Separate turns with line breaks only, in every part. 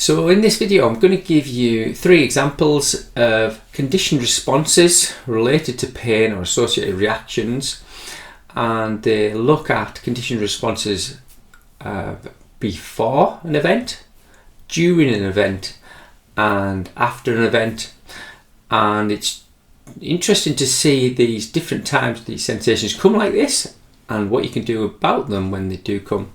So in this video I'm going to give you 3 examples of conditioned responses related to pain or associated reactions, and they look at conditioned responses before an event, during an event and after an event. And it's interesting to see these different times these sensations come like this and what you can do about them when they do come.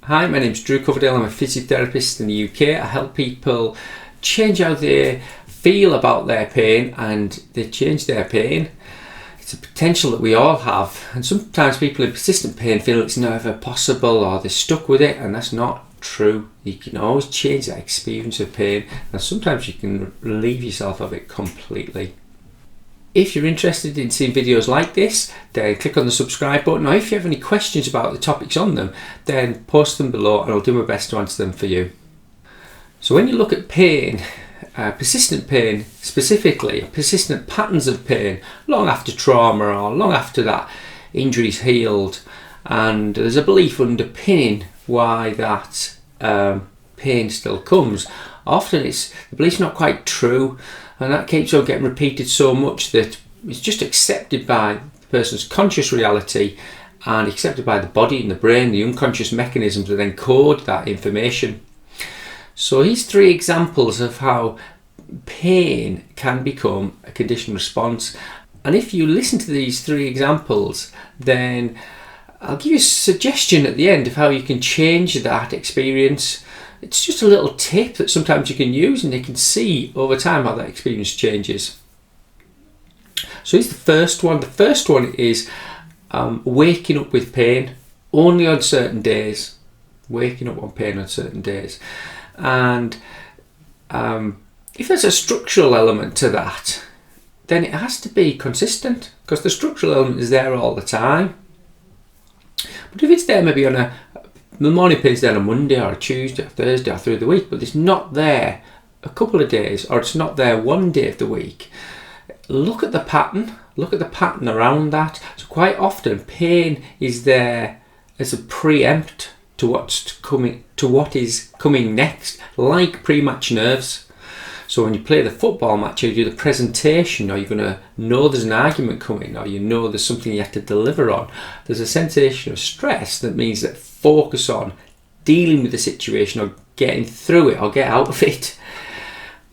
Hi, my name's Drew Coverdale. I'm a physiotherapist in the UK. I help people change how they feel about their pain, and they change their pain. It's a potential that we all have, and sometimes people in persistent pain feel it's never possible or they're stuck with it, and that's not true. You can always change that experience of pain, and sometimes you can relieve yourself of it completely. If you're interested in seeing videos like this, then click on the subscribe button, or if you have any questions about the topics on them, then post them below and I'll do my best to answer them for you. So when you look at pain, persistent pain specifically, persistent patterns of pain, long after trauma or long after that injury's healed, and there's a belief underpinning why that pain still comes. Often the belief's not quite true, and that keeps on getting repeated so much that it's just accepted by the person's conscious reality and accepted by the body and the brain, the unconscious mechanisms that encode that information. So here's 3 examples of how pain can become a conditioned response. And if you listen to these 3 examples, then I'll give you a suggestion at the end of how you can change that experience. It's just a little tip that sometimes you can use, and you can see over time how that experience changes. So here's the first one. The first one is waking up with pain only on certain days. Waking up on pain on certain days. And if there's a structural element to that, then it has to be consistent, because the structural element is there all the time. But if it's there maybe the morning pain's there on a Monday or a Tuesday or Thursday or through the week, but it's not there a couple of days, or it's not there one day of the week, look at the pattern around that. So quite often pain is there as a preempt to what is coming next, like pre-match nerves. So when you play the football match, or you do the presentation, or you're going to know there's an argument coming, or you know there's something you have to deliver on, there's a sensation of stress that means that focus on dealing with the situation or getting through it or get out of it.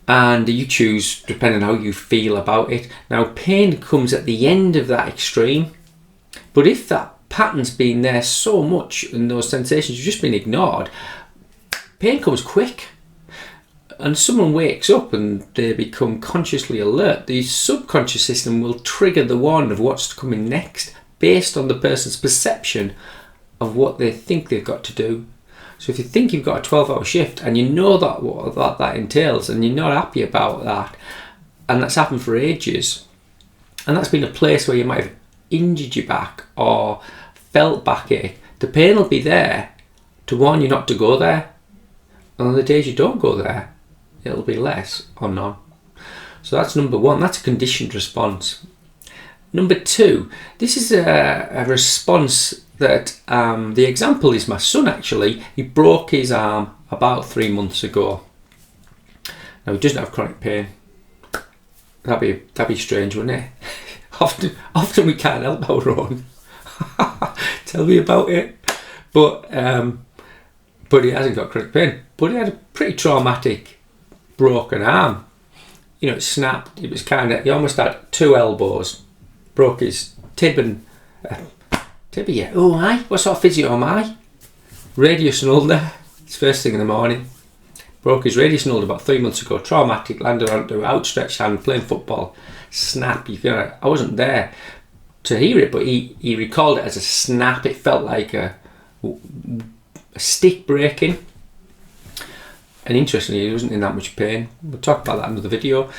And you choose depending on how you feel about it. Now, pain comes at the end of that extreme, but if that pattern's been there so much and those sensations have just been ignored, pain comes quick. And someone wakes up and they become consciously alert, the subconscious system will trigger the warning of what's coming next based on the person's perception of what they think they've got to do. So if you think you've got a 12-hour shift and you know that what that entails, and you're not happy about that, and that's happened for ages, and that's been a place where you might have injured your back or felt backache, the pain will be there to warn you not to go there. And on the days you don't go there, it'll be less or none. So that's number 1. That's a conditioned response. Number 2, this is a response that the example is my son. Actually, he broke his arm about 3 months ago. Now, he doesn't have chronic pain. That'd be strange, wouldn't it? often we can't help our own. Tell me about it. But he hasn't got chronic pain. But he had a pretty traumatic broken arm. You know, it snapped. It was he almost had 2 elbows. Broke his tibia. Oh, aye. What sort of physio am I? Radius and ulnar. It's first thing in the morning. Broke his radius and ulnar about 3 months ago. Traumatic. Landed onto outstretched hand playing football. Snap. You feel like I wasn't there to hear it, but he recalled it as a snap. It felt like a stick breaking. And interestingly, he wasn't in that much pain. We'll talk about that in another video.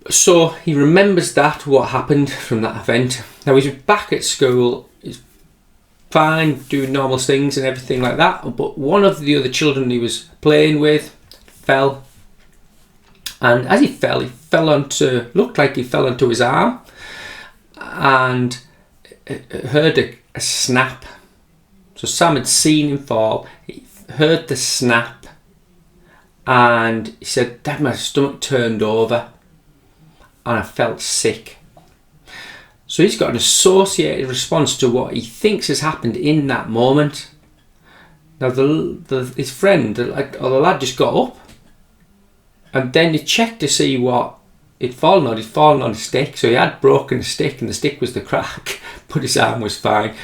So he remembers what happened from that event. Now he's back at school, he's fine, doing normal things and everything like that. But one of the other children he was playing with fell. And as he fell onto his arm. and heard a snap. So Sam had seen him fall, he heard the snap, and he said, "Dad, my stomach turned over and I felt sick." So he's got an associated response to what he thinks has happened in that moment. Now his friend, the lad, just got up, and then he checked to see what he'd fallen on. He'd fallen on a stick, so he had broken a stick, and the stick was the crack, but his arm was fine.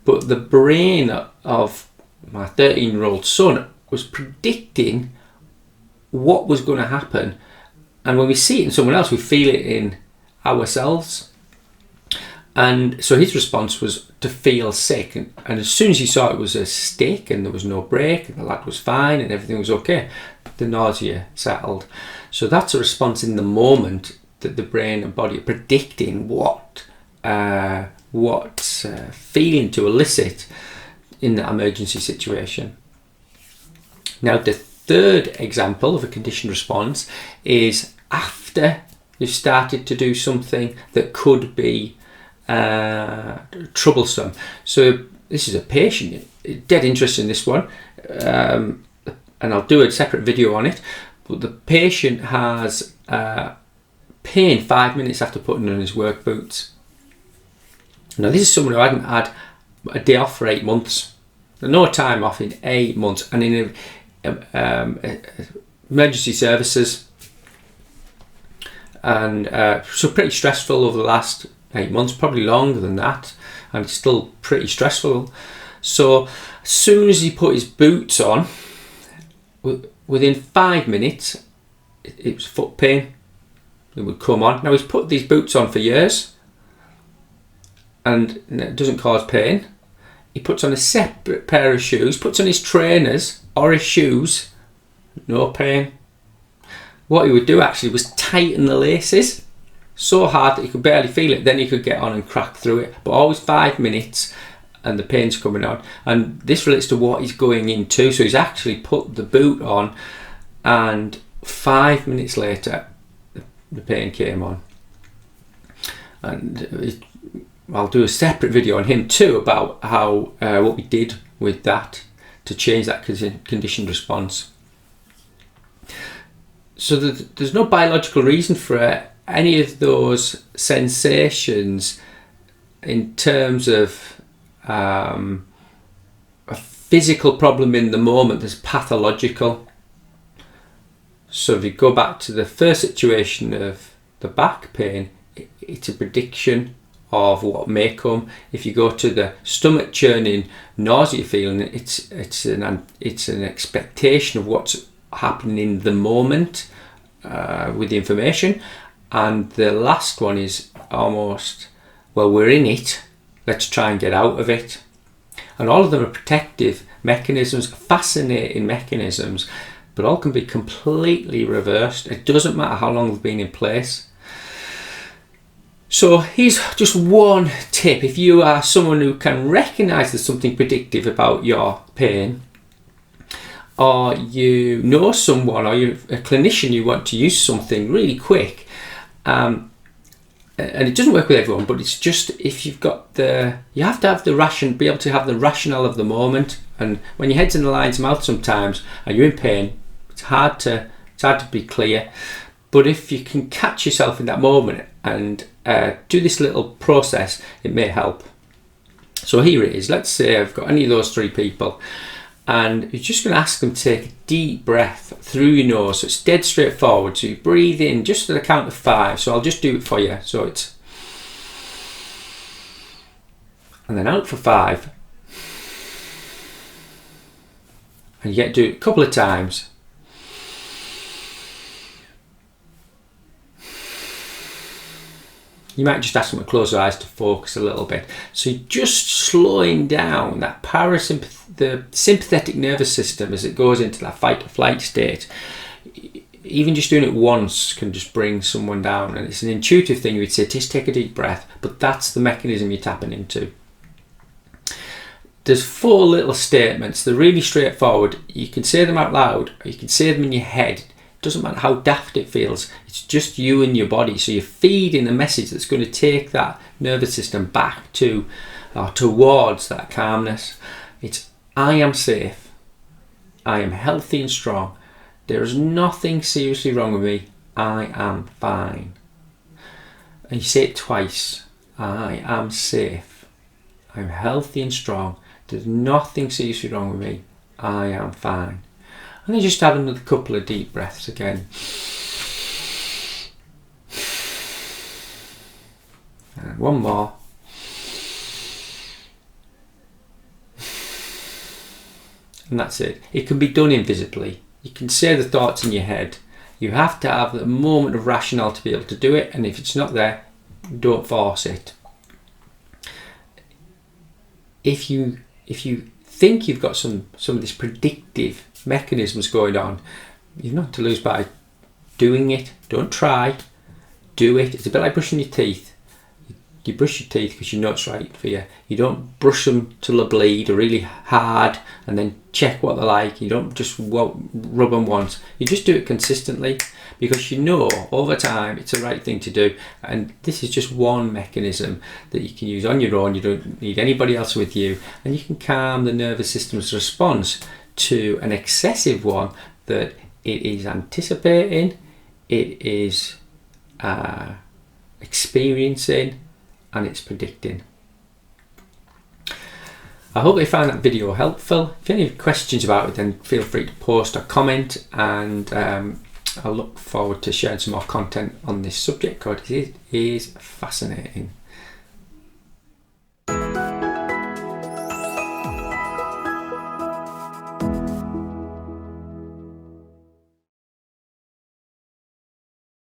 But the brain of my 13-year-old son was predicting what was going to happen, and when we see it in someone else, we feel it in ourselves. And so his response was to feel sick, and as soon as he saw it was a stick and there was no break and the lad was fine and everything was okay, the nausea settled. So that's a response in the moment, that the brain and body are predicting what feeling to elicit in that emergency situation. Now, the third example of a conditioned response is after you've started to do something that could be troublesome. So this is a patient, dead interested in this one, and I'll do a separate video on it, but the patient has pain 5 minutes after putting on his work boots. Now this is someone who hadn't had a day off for 8 months, no time off in 8 months, and in emergency services, and so pretty stressful over the last 8 months, probably longer than that, and it's still pretty stressful. So as soon as he put his boots on, within 5 minutes it was foot pain. It would come on. Now he's put these boots on for years and it doesn't cause pain. He puts on a separate pair of shoes, puts on his trainers or his shoes, no pain. What he would do actually was tighten the laces so hard that he could barely feel it, then he could get on and crack through it, but always 5 minutes and the pain's coming on. And this relates to what he's going into. So he's actually put the boot on and 5 minutes later the pain came on. And I'll do a separate video on him too about how what we did with that to change that conditioned response. So there's no biological reason for any of those sensations in terms of a physical problem in the moment that's pathological. So if you go back to the first situation of the back pain, it's a prediction of what may come. If you go to the stomach churning nausea feeling, it's an expectation of what's happening in the moment with the information. And the last one is almost, well, we're in it, let's try and get out of it. And all of them are protective mechanisms, fascinating mechanisms, but all can be completely reversed. It doesn't matter how long they've been in place. So here's just one tip. If you are someone who can recognize there's something predictive about your pain, or you know someone, or you're a clinician, you want to use something really quick, and it doesn't work with everyone, but it's just, if you've got you have to have be able to have the rationale of the moment. And when your head's in the lion's mouth sometimes and you're in pain, it's hard to be clear. But if you can catch yourself in that moment and do this little process, it may help. So here it is. Let's say I've got any of those three people, and you're just going to ask them to take a deep breath through your nose. So it's dead straightforward. So you breathe in just at the count of 5. So I'll just do it for you. So it's, and then out for 5. And you get to do it a couple of times. You might just ask them to close their eyes to focus a little bit. So you're just slowing down that the sympathetic nervous system as it goes into that fight or flight state. Even just doing it once can just bring someone down. And it's an intuitive thing. You would say, just take a deep breath. But that's the mechanism you're tapping into. There's 4 little statements. They're really straightforward. You can say them out loud, or you can say them in your head. Doesn't matter how daft it feels, it's just you and your body. So you're feeding a message that's going to take that nervous system back to or towards that calmness. It's I am safe, I am healthy and strong, there is nothing seriously wrong with me, I am fine. And you say it twice. I am safe, I'm healthy and strong, there's nothing seriously wrong with me, I am fine. And then just have another couple of deep breaths again. And one more. And that's it. It can be done invisibly. You can say the thoughts in your head. You have to have a moment of rationale to be able to do it, and if it's not there, don't force it. If you think you've got some of this predictive mechanisms going on, you've not to lose by doing it. Don't try, do it. It's a bit like brushing your teeth. You brush your teeth because you know it's right for you. You don't brush them till they bleed or really hard and then check what they're like. You don't just rub them once. You just do it consistently because you know over time it's the right thing to do. And this is just one mechanism that you can use on your own. You don't need anybody else with you, and you can calm the nervous system's response to an excessive one that it is anticipating, it is experiencing, and it's predicting. I hope you found that video helpful. If you have any questions about it, then feel free to post or comment, and I look forward to sharing some more content on this subject because it is fascinating.